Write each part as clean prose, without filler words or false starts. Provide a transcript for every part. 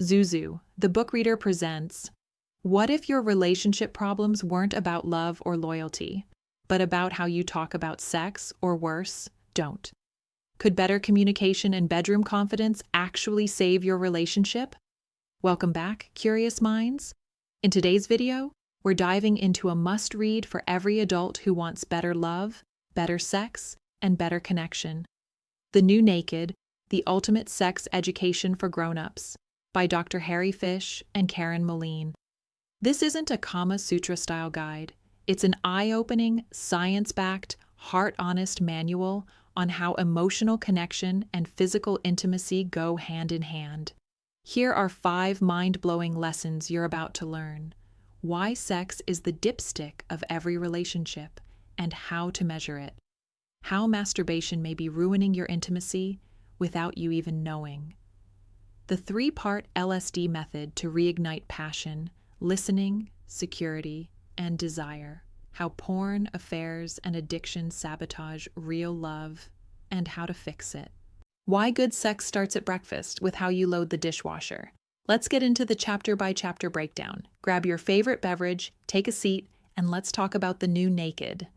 Zuzu, the book reader, presents What if your relationship problems weren't about love or loyalty, but about how you talk about sex, or worse, don't? Could better communication and bedroom confidence actually save your relationship? Welcome back, curious minds. In today's video, we're diving into a must-read for every adult who wants better love, better sex, and better connection. The New Naked, The Ultimate Sex Education for Grown-Ups, by Dr. Fisch and Moline. This isn't a Kama Sutra-style guide. It's an eye-opening, science-backed, heart-honest manual on how emotional connection and physical intimacy go hand in hand. Here are 5 mind-blowing lessons you're about to learn. Why sex is the dipstick of every relationship, and how to measure it. How masturbation may be ruining your intimacy without you even knowing. The 3-part LSD method to reignite passion, listening, security, and desire. How porn, affairs, and addiction sabotage real love, and how to fix it. Why good sex starts at breakfast with how you load the dishwasher. Let's get into the chapter-by-chapter breakdown. Grab your favorite beverage, take a seat, and let's talk about the New Naked.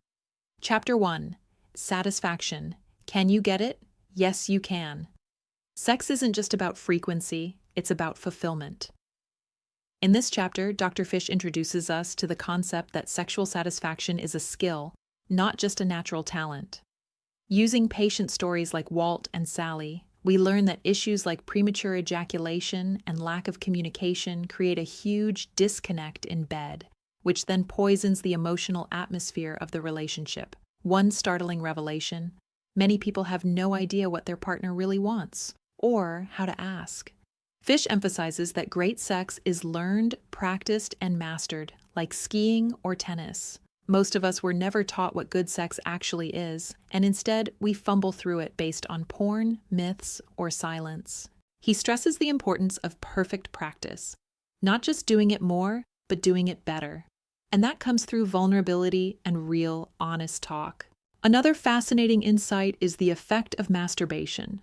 Chapter 1. Satisfaction. Can you get it? Yes, you can. Sex isn't just about frequency, it's about fulfillment. In this chapter, Dr. Fisch introduces us to the concept that sexual satisfaction is a skill, not just a natural talent. Using patient stories like Walt and Sally, we learn that issues like premature ejaculation and lack of communication create a huge disconnect in bed, which then poisons the emotional atmosphere of the relationship. One startling revelation: many people have no idea what their partner really wants, or how to ask. Fisch emphasizes that great sex is learned, practiced, and mastered, like skiing or tennis. Most of us were never taught what good sex actually is, and instead we fumble through it based on porn, myths, or silence. He stresses the importance of perfect practice, not just doing it more, but doing it better. And that comes through vulnerability and real, honest talk. Another fascinating insight is the effect of masturbation.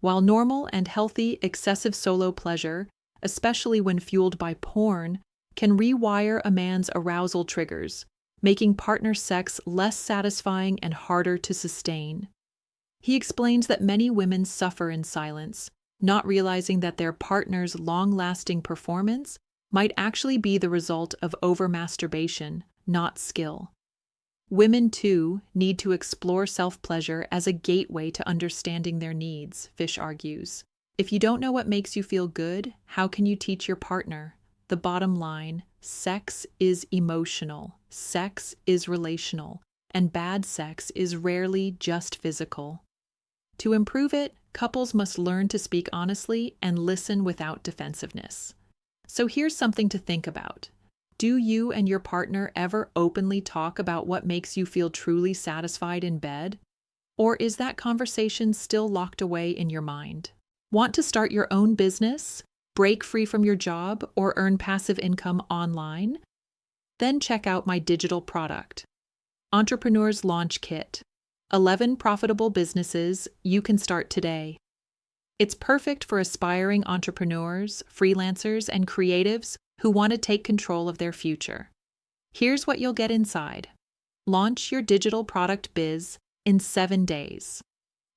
While normal and healthy excessive solo pleasure, especially when fueled by porn, can rewire a man's arousal triggers, making partner sex less satisfying and harder to sustain. He explains that many women suffer in silence, not realizing that their partner's long-lasting performance might actually be the result of over-masturbation, not skill. Women, too, need to explore self-pleasure as a gateway to understanding their needs, Fisch argues. If you don't know what makes you feel good, how can you teach your partner? The bottom line: sex is emotional, sex is relational, and bad sex is rarely just physical. To improve it, couples must learn to speak honestly and listen without defensiveness. So here's something to think about. Do you and your partner ever openly talk about what makes you feel truly satisfied in bed? Or is that conversation still locked away in your mind? Want to start your own business, break free from your job, or earn passive income online? Then check out my digital product, Entrepreneur's Launch Kit. 11 profitable businesses you can start today. It's perfect for aspiring entrepreneurs, freelancers, and creatives who want to take control of their future. Here's what you'll get inside. Launch your digital product biz in 7 days.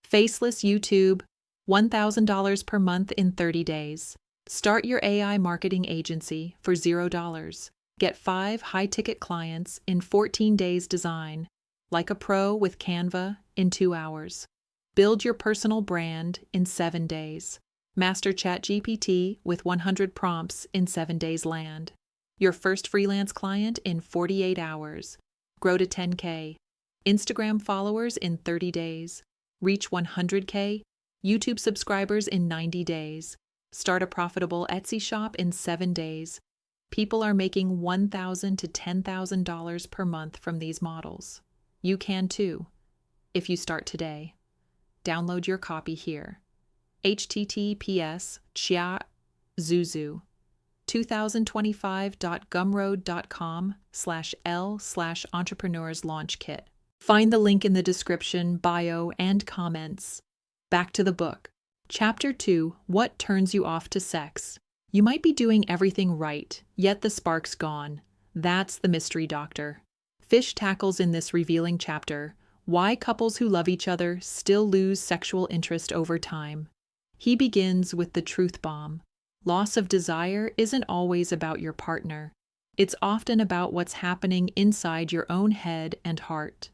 Faceless YouTube, $1,000 per month in 30 days. Start your AI marketing agency for $0. Get 5 high-ticket clients in 14 days design, like a pro with Canva in 2 hours. Build your personal brand in 7 days. Master ChatGPT with 100 prompts in 7 days land. Your first freelance client in 48 hours. Grow to 10K. Instagram followers in 30 days. Reach 100K. YouTube subscribers in 90 days. Start a profitable Etsy shop in 7 days. People are making $1,000 to $10,000 per month from these models. You can too, if you start today. Download your copy here. https://Zuzu 2025.gumroad.com/L/Entrepreneurs Launch Kit. Find the link in the description, bio, and comments. Back to the book. Chapter 2: What turns you off to sex? You might be doing everything right, yet the spark's gone. That's the mystery doctor. Fisch tackles in this revealing chapter why couples who love each other still lose sexual interest over time. He begins with the truth bomb. Loss of desire isn't always about your partner. It's often about what's happening inside your own head and heart.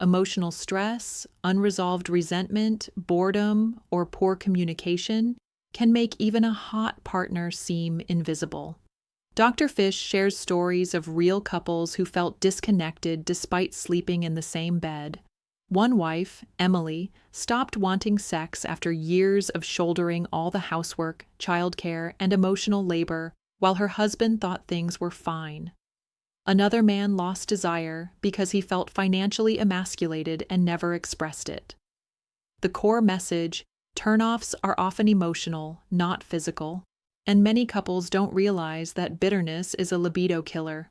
Emotional stress, unresolved resentment, boredom, or poor communication can make even a hot partner seem invisible. Dr. Fisch shares stories of real couples who felt disconnected despite sleeping in the same bed. One wife, Emily, stopped wanting sex after years of shouldering all the housework, childcare, and emotional labor, while her husband thought things were fine. Another man lost desire because he felt financially emasculated and never expressed it. The core message: turn-offs are often emotional, not physical, and many couples don't realize that bitterness is a libido killer.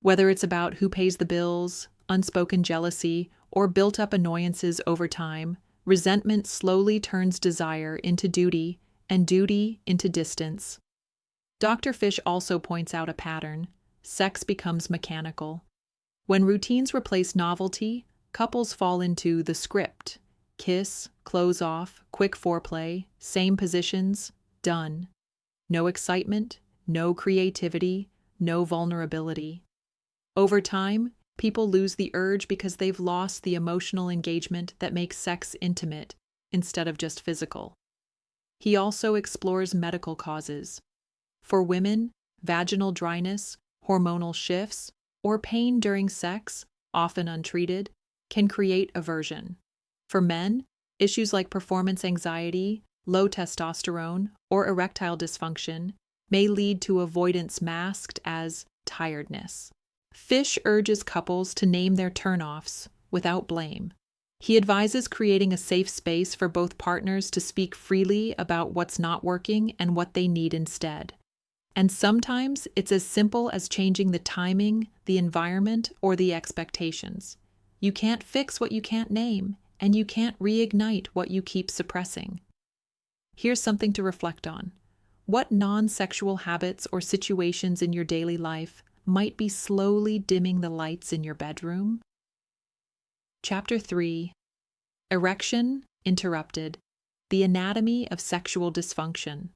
Whether it's about who pays the bills, unspoken jealousy, or built-up annoyances over time, resentment slowly turns desire into duty and duty into distance. Dr. Fisch also points out a pattern. Sex becomes mechanical. When routines replace novelty, couples fall into the script. Kiss, clothes off, quick foreplay, same positions, done. No excitement, no creativity, no vulnerability. Over time, people lose the urge because they've lost the emotional engagement that makes sex intimate instead of just physical. He also explores medical causes. For women, vaginal dryness, hormonal shifts, or pain during sex, often untreated, can create aversion. For men, issues like performance anxiety, low testosterone, or erectile dysfunction may lead to avoidance masked as tiredness. Fisch urges couples to name their turn-offs without blame. He advises creating a safe space for both partners to speak freely about what's not working and what they need instead. And sometimes it's as simple as changing the timing, the environment, or the expectations. You can't fix what you can't name, and you can't reignite what you keep suppressing. Here's something to reflect on. What non-sexual habits or situations in your daily life might be slowly dimming the lights in your bedroom? Chapter 3: Erection Interrupted: The Anatomy of Sexual Dysfunction.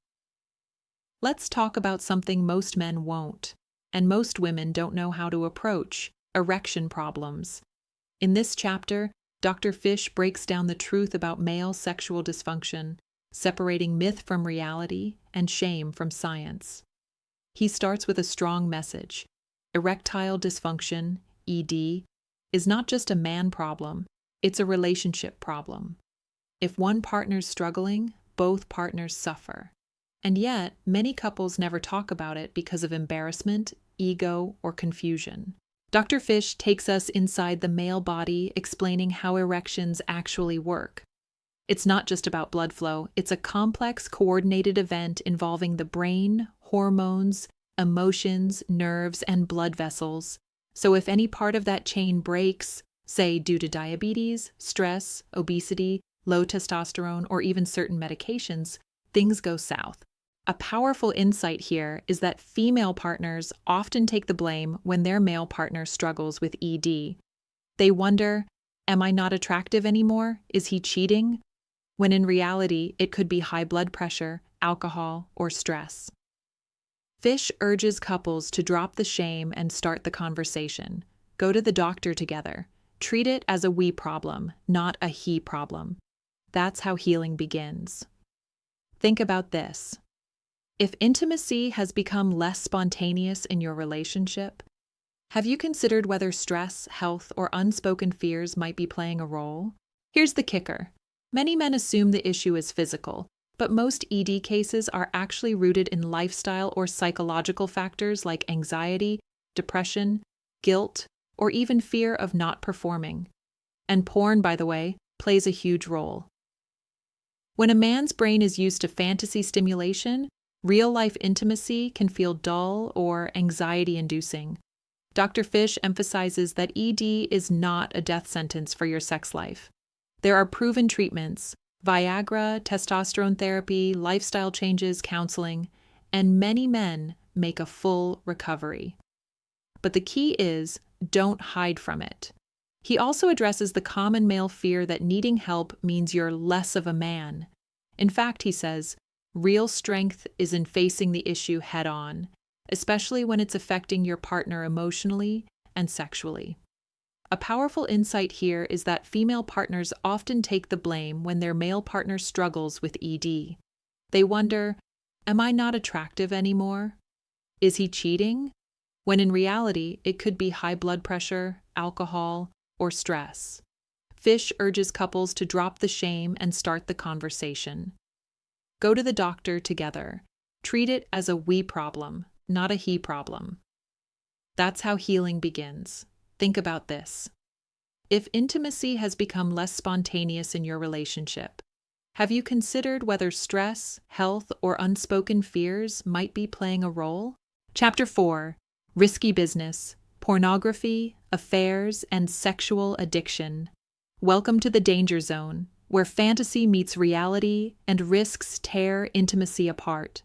Let's talk about something most men won't, and most women don't know how to approach: erection problems. In this chapter, Dr. Fisch breaks down the truth about male sexual dysfunction, separating myth from reality and shame from science. He starts with a strong message. Erectile dysfunction, ED, is not just a man problem, it's a relationship problem. If one partner's struggling, both partners suffer. And yet, many couples never talk about it because of embarrassment, ego, or confusion. Dr. Fisch takes us inside the male body, explaining how erections actually work. It's not just about blood flow, it's a complex, coordinated event involving the brain, hormones, emotions, nerves, and blood vessels. So if any part of that chain breaks, say due to diabetes, stress, obesity, low testosterone, or even certain medications, things go south. A powerful insight here is that female partners often take the blame when their male partner struggles with ED. They wonder, am I not attractive anymore? Is he cheating? When in reality, it could be high blood pressure, alcohol, or stress. Fisch urges couples to drop the shame and start the conversation. Go to the doctor together. Treat it as a we problem, not a he problem. That's how healing begins. Think about this. If intimacy has become less spontaneous in your relationship, have you considered whether stress, health, or unspoken fears might be playing a role? Here's the kicker. Many men assume the issue is physical, but most ED cases are actually rooted in lifestyle or psychological factors like anxiety, depression, guilt, or even fear of not performing. And porn, by the way, plays a huge role. When a man's brain is used to fantasy stimulation, real-life intimacy can feel dull or anxiety-inducing. Dr. Fisch emphasizes that ED is not a death sentence for your sex life. There are proven treatments: Viagra, testosterone therapy, lifestyle changes, counseling, and many men make a full recovery. But the key is, don't hide from it. He also addresses the common male fear that needing help means you're less of a man. In fact, he says, real strength is in facing the issue head-on, especially when it's affecting your partner emotionally and sexually. A powerful insight here is that female partners often take the blame when their male partner struggles with ED. They wonder, am I not attractive anymore? Is he cheating? When in reality, it could be high blood pressure, alcohol, or stress. Fisch urges couples to drop the shame and start the conversation. Go to the doctor together. Treat it as a we problem, not a he problem. That's how healing begins. Think about this. If intimacy has become less spontaneous in your relationship, have you considered whether stress, health, or unspoken fears might be playing a role? Chapter 4. Risky Business, Pornography, Affairs, and Sexual Addiction. Welcome to the danger zone, where fantasy meets reality and risks tear intimacy apart.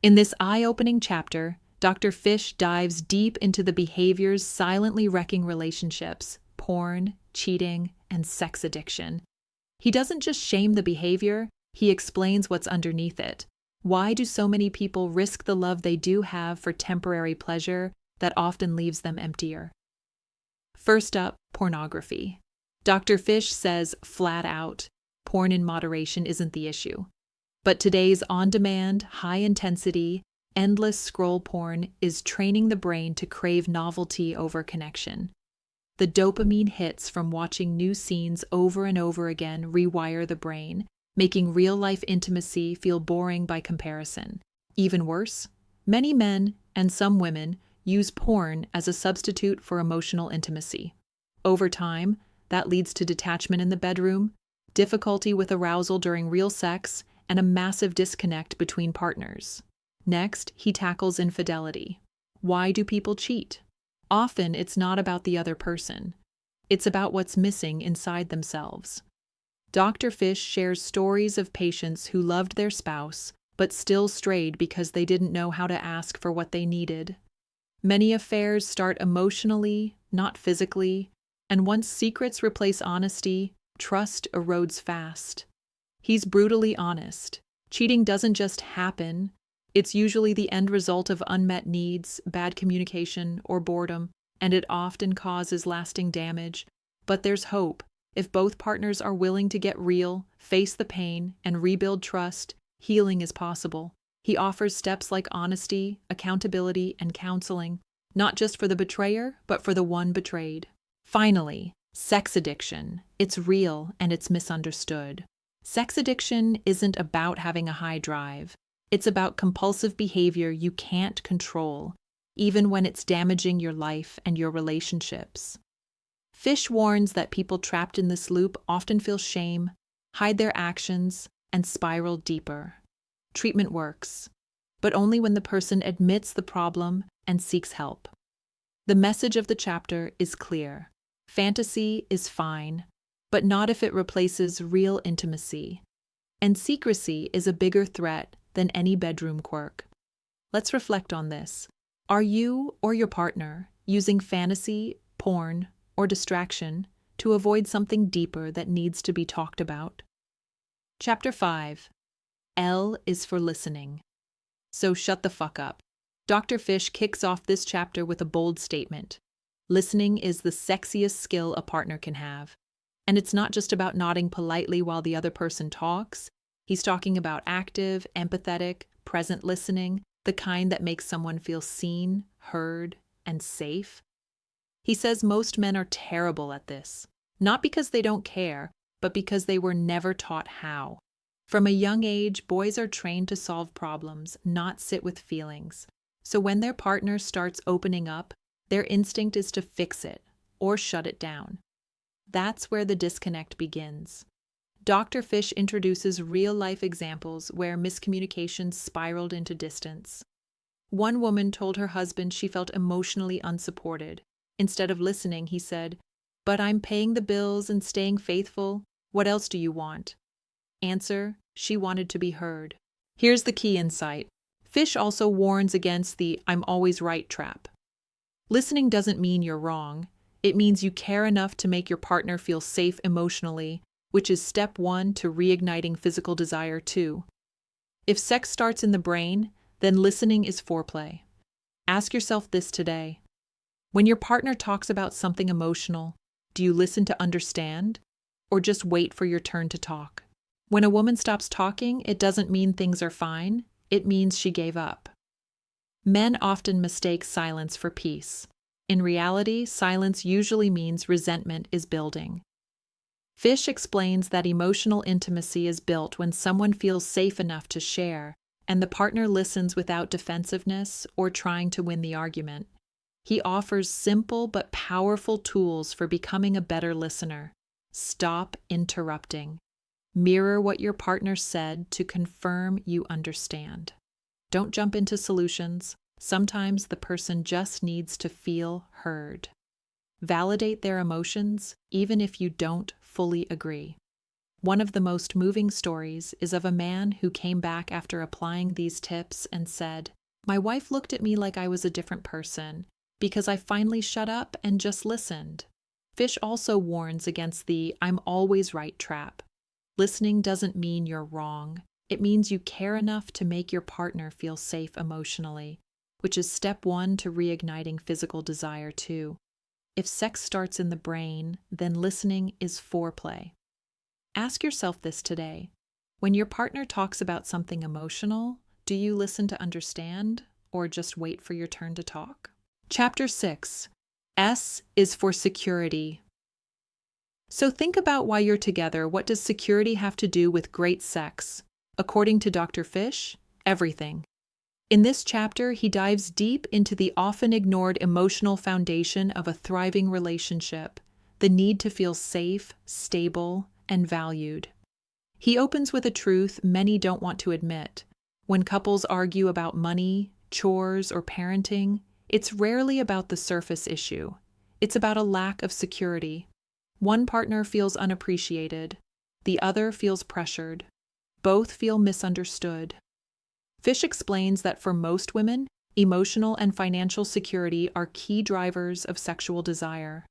In this eye-opening chapter, Dr. Fisch dives deep into the behaviors silently wrecking relationships, porn, cheating, and sex addiction. He doesn't just shame the behavior, he explains what's underneath it. Why do so many people risk the love they do have for temporary pleasure that often leaves them emptier? First up, pornography. Dr. Fisch says flat out, porn in moderation isn't the issue. But today's on-demand, high-intensity, endless scroll porn is training the brain to crave novelty over connection. The dopamine hits from watching new scenes over and over again rewire the brain, making real-life intimacy feel boring by comparison. Even worse, many men, and some women, use porn as a substitute for emotional intimacy. Over time, that leads to detachment in the bedroom, difficulty with arousal during real sex, and a massive disconnect between partners. Next, he tackles infidelity. Why do people cheat? Often, it's not about the other person. It's about what's missing inside themselves. Dr. Fisch shares stories of patients who loved their spouse, but still strayed because they didn't know how to ask for what they needed. Many affairs start emotionally, not physically, and once secrets replace honesty, trust erodes fast. He's brutally honest. Cheating doesn't just happen. It's usually the end result of unmet needs, bad communication, or boredom, and it often causes lasting damage. But there's hope. If both partners are willing to get real, face the pain, and rebuild trust, healing is possible. He offers steps like honesty, accountability, and counseling, not just for the betrayer, but for the one betrayed. Finally, sex addiction. It's real and it's misunderstood. Sex addiction isn't about having a high drive. It's about compulsive behavior you can't control, even when it's damaging your life and your relationships. Fisch warns that people trapped in this loop often feel shame, hide their actions, and spiral deeper. Treatment works, but only when the person admits the problem and seeks help. The message of the chapter is clear. Fantasy is fine, but not if it replaces real intimacy. And secrecy is a bigger threat than any bedroom quirk. Let's reflect on this. Are you or your partner using fantasy, porn, or distraction to avoid something deeper that needs to be talked about? Chapter 5. L is for listening. So shut the fuck up. Dr. Fisch kicks off this chapter with a bold statement. Listening is the sexiest skill a partner can have. And it's not just about nodding politely while the other person talks. He's talking about active, empathetic, present listening, the kind that makes someone feel seen, heard, and safe. He says most men are terrible at this, not because they don't care, but because they were never taught how. From a young age, boys are trained to solve problems, not sit with feelings. So when their partner starts opening up, their instinct is to fix it or shut it down. That's where the disconnect begins. Dr. Fisch introduces real-life examples where miscommunication spiraled into distance. One woman told her husband she felt emotionally unsupported. Instead of listening, he said, "But I'm paying the bills and staying faithful. What else do you want?" Answer, she wanted to be heard. Here's the key insight. Fisch also warns against the "I'm always right" trap. Listening doesn't mean you're wrong. It means you care enough to make your partner feel safe emotionally, which is step 1 to reigniting physical desire 2. If sex starts in the brain, then listening is foreplay. Ask yourself this today. When your partner talks about something emotional, do you listen to understand, or just wait for your turn to talk? When a woman stops talking, it doesn't mean things are fine. It means she gave up. Men often mistake silence for peace. In reality, silence usually means resentment is building. Fisch explains that emotional intimacy is built when someone feels safe enough to share, and the partner listens without defensiveness or trying to win the argument. He offers simple but powerful tools for becoming a better listener. Stop interrupting. Mirror what your partner said to confirm you understand. Don't jump into solutions. Sometimes the person just needs to feel heard. Validate their emotions, even if you don't fully agree. One of the most moving stories is of a man who came back after applying these tips and said, "My wife looked at me like I was a different person because I finally shut up and just listened." Fisch also warns against the "I'm always right" trap. Listening doesn't mean you're wrong. It means you care enough to make your partner feel safe emotionally, which is step 1 to reigniting physical desire 2. If sex starts in the brain, then listening is foreplay. Ask yourself this today. When your partner talks about something emotional, do you listen to understand or just wait for your turn to talk? Chapter 6. S is for security. So think about why you're together. What does security have to do with great sex? According to Dr. Fisch, everything. In this chapter, he dives deep into the often ignored emotional foundation of a thriving relationship, the need to feel safe, stable, and valued. He opens with a truth many don't want to admit. When couples argue about money, chores, or parenting, it's rarely about the surface issue. It's about a lack of security. One partner feels unappreciated. The other feels pressured. Both feel misunderstood. Fisch explains that for most women, emotional and financial security are key drivers of sexual desire.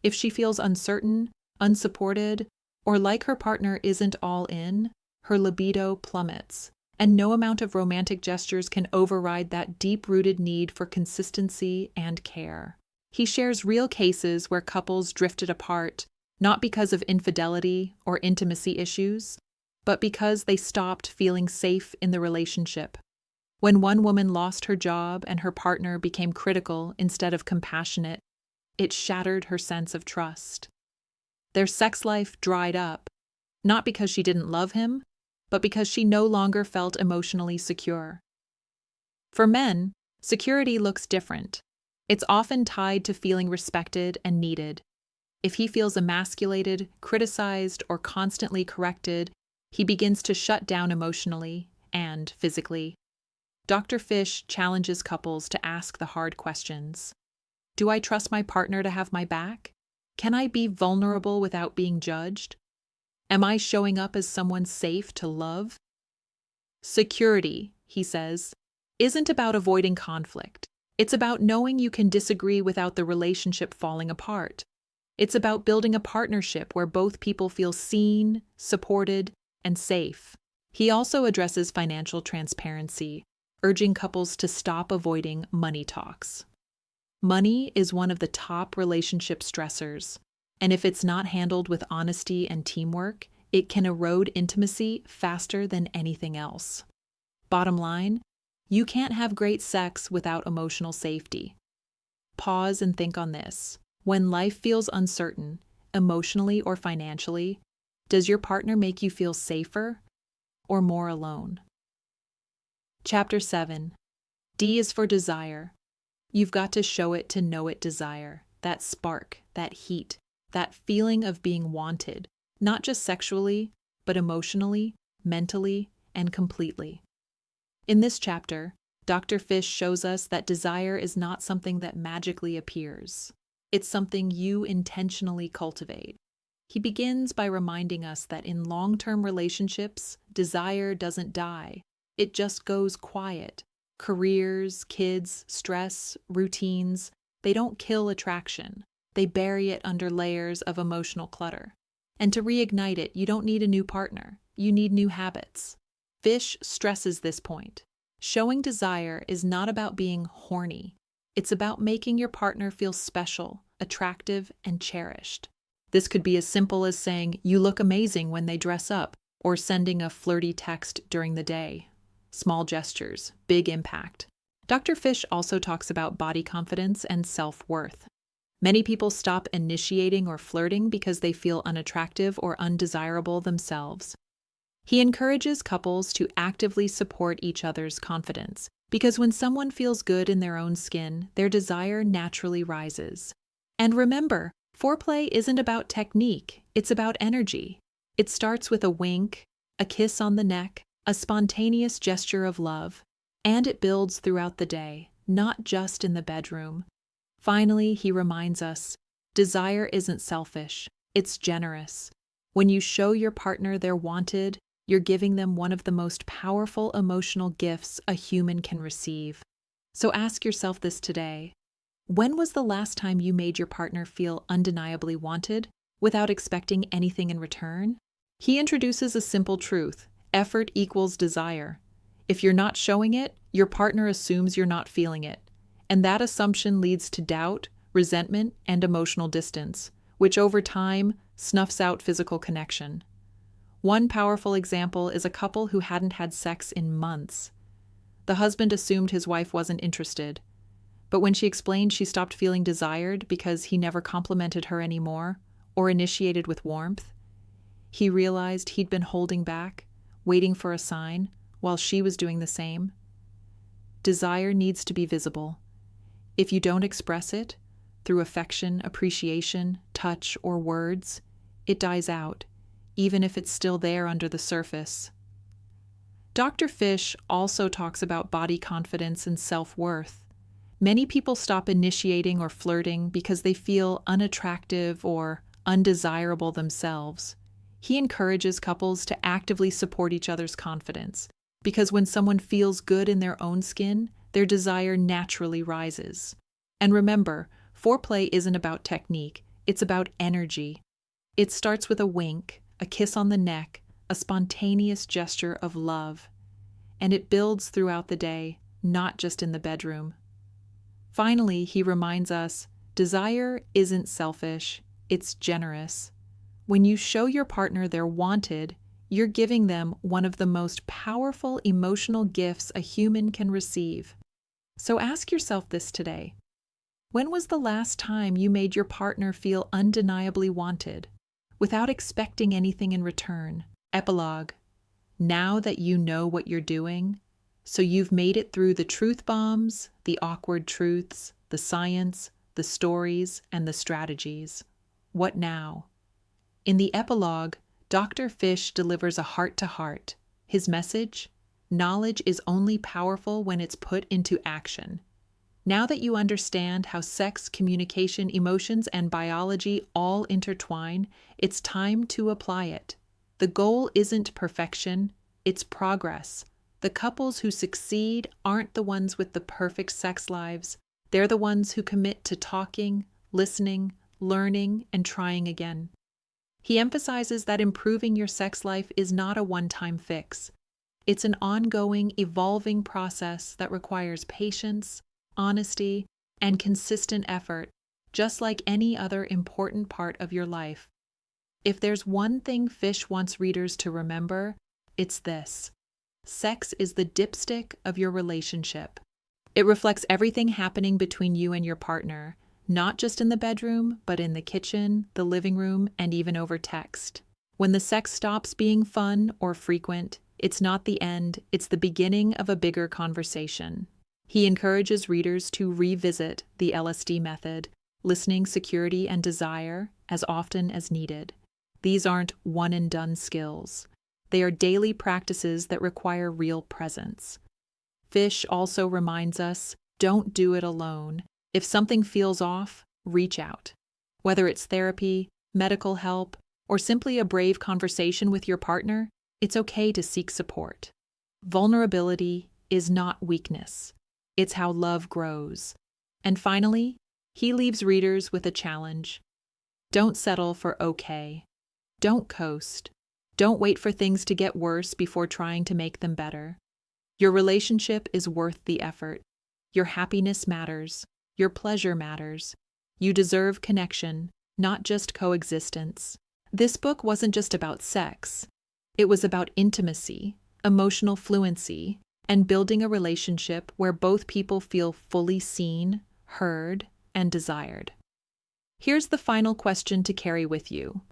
If she feels uncertain, unsupported, or like her partner isn't all in, her libido plummets, and no amount of romantic gestures can override that deep-rooted need for consistency and care. He shares real cases where couples drifted apart, not because of infidelity or intimacy issues, but because they stopped feeling safe in the relationship. When one woman lost her job and her partner became critical instead of compassionate, it shattered her sense of trust. Their sex life dried up, not because she didn't love him, but because she no longer felt emotionally secure. For men, security looks different. It's often tied to feeling respected and needed. If he feels emasculated, criticized, or constantly corrected, he begins to shut down emotionally and physically. Dr. Fisch challenges couples to ask the hard questions. Do I trust my partner to have my back? Can I be vulnerable without being judged? Am I showing up as someone safe to love? Security, he says, isn't about avoiding conflict. It's about knowing you can disagree without the relationship falling apart. It's about building a partnership where both people feel seen, supported, and safe. He also addresses financial transparency, urging couples to stop avoiding money talks. Money is one of the top relationship stressors, and if it's not handled with honesty and teamwork, it can erode intimacy faster than anything else. Bottom line, you can't have great sex without emotional safety. Pause and think on this. When life feels uncertain, emotionally or financially, does your partner make you feel safer or more alone? Chapter 7. D is for desire. You've got to show it to know it desire, that spark, that heat, that feeling of being wanted, not just sexually, but emotionally, mentally, and completely. In this chapter, Dr. Fisch shows us that desire is not something that magically appears. It's something you intentionally cultivate. He begins by reminding us that in long-term relationships, desire doesn't die. It just goes quiet, Careers, kids, stress, routines, they don't kill attraction. They bury it under layers of emotional clutter. And to reignite it, you don't need a new partner. You need new habits. Fisch stresses this point. Showing desire is not about being horny. It's about making your partner feel special, attractive, and cherished. This could be as simple as saying, "You look amazing" when they dress up, or sending a flirty text during the day. Small gestures, big impact. Dr. Fisch also talks about body confidence and self-worth. Many people stop initiating or flirting because they feel unattractive or undesirable themselves. He encourages couples to actively support each other's confidence, because when someone feels good in their own skin, their desire naturally rises. And remember, foreplay isn't about technique, it's about energy. It starts with a wink, a kiss on the neck, a spontaneous gesture of love, and it builds throughout the day, not just in the bedroom. Finally, he reminds us, desire isn't selfish, it's generous. When you show your partner they're wanted, you're giving them one of the most powerful emotional gifts a human can receive. So ask yourself this today. When was the last time you made your partner feel undeniably wanted without expecting anything in return? He introduces a simple truth: effort equals desire. If you're not showing it, your partner assumes you're not feeling it. And that assumption leads to doubt, resentment, and emotional distance, which over time snuffs out physical connection. One powerful example is a couple who hadn't had sex in months. The husband assumed his wife wasn't interested, but when she explained she stopped feeling desired because he never complimented her anymore or initiated with warmth, he realized he'd been holding back, waiting for a sign, while she was doing the same. Desire needs to be visible. If you don't express it, through affection, appreciation, touch, or words, it dies out, even if it's still there under the surface. Dr. Fisch also talks about body confidence and self-worth. Many people stop initiating or flirting because they feel unattractive or undesirable themselves. He encourages couples to actively support each other's confidence, because when someone feels good in their own skin, their desire naturally rises. And remember, foreplay isn't about technique, it's about energy. It starts with a wink, a kiss on the neck, a spontaneous gesture of love. And it builds throughout the day, not just in the bedroom. Finally, he reminds us, desire isn't selfish, it's generous. When you show your partner they're wanted, you're giving them one of the most powerful emotional gifts a human can receive. So ask yourself this today. When was the last time you made your partner feel undeniably wanted, without expecting anything in return? Epilogue. Now that you know what you're doing, so you've made it through the truth bombs, the awkward truths, the science, the stories, and the strategies. What now? In the epilogue, Dr. Fisch delivers a heart-to-heart. His message? Knowledge is only powerful when it's put into action. Now that you understand how sex, communication, emotions, and biology all intertwine, it's time to apply it. The goal isn't perfection, it's progress. The couples who succeed aren't the ones with the perfect sex lives. They're the ones who commit to talking, listening, learning, and trying again. He emphasizes that improving your sex life is not a one-time fix. It's an ongoing, evolving process that requires patience, honesty, and consistent effort, just like any other important part of your life. If there's one thing Fisch wants readers to remember, it's this: sex is the dipstick of your relationship. It reflects everything happening between you and your partner, not just in the bedroom, but in the kitchen, the living room, and even over text. When the sex stops being fun or frequent, it's not the end, it's the beginning of a bigger conversation. He encourages readers to revisit the LSD method, listening, security, and desire, as often as needed. These aren't one-and-done skills. They are daily practices that require real presence. Fisch also reminds us, don't do it alone. If something feels off, reach out. Whether it's therapy, medical help, or simply a brave conversation with your partner, it's okay to seek support. Vulnerability, is not weakness. It's how love grows. And finally, he leaves readers with a challenge. Don't settle for okay. Don't coast. Don't wait for things to get worse before trying to make them better. Your relationship is worth the effort. Your happiness matters. Your pleasure matters. You deserve connection, not just coexistence. This book wasn't just about sex. It was about intimacy, emotional fluency, and building a relationship where both people feel fully seen, heard, and desired. Here's the final question to carry with you.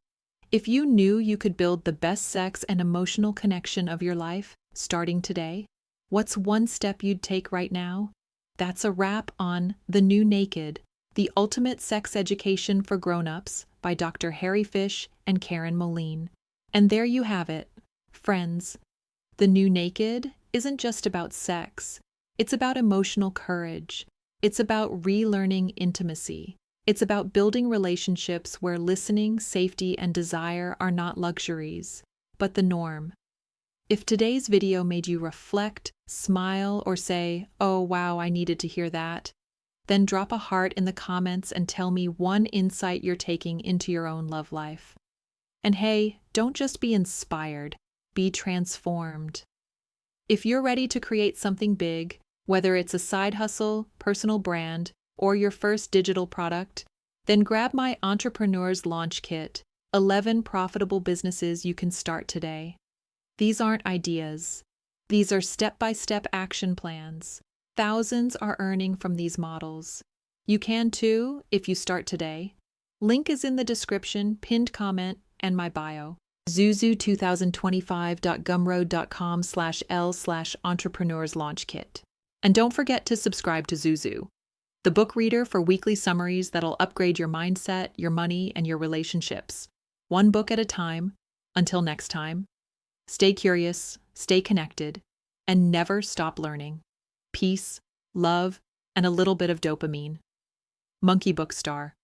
If you knew you could build the best sex and emotional connection of your life, starting today, what's one step you'd take right now? That's a wrap on The New Naked, The Ultimate Sex Education for Grown-Ups by Dr. Harry Fisch and Karen Moline. And there you have it, friends. The New Naked isn't just about sex. It's about emotional courage. It's about relearning intimacy. It's about building relationships where listening, safety, and desire are not luxuries, but the norm. If today's video made you reflect, smile, or say, "Oh, wow, I needed to hear that," then drop a heart in the comments and tell me one insight you're taking into your own love life. And hey, don't just be inspired, be transformed. If you're ready to create something big, whether it's a side hustle, personal brand, or your first digital product, then grab my Entrepreneur's Launch Kit, 11 profitable businesses you can start today. These aren't ideas. These are step-by-step action plans. Thousands are earning from these models. You can too if you start today. Link is in the description, pinned comment, and my bio. zuzu2025.gumroad.com/l/entrepreneurslaunchkit. And don't forget to subscribe to Zuzu, the book reader for weekly summaries that'll upgrade your mindset, your money, and your relationships. One book at a time. Until next time, stay curious, stay connected, and never stop learning. Peace, love, and a little bit of dopamine. Monkey Book Star.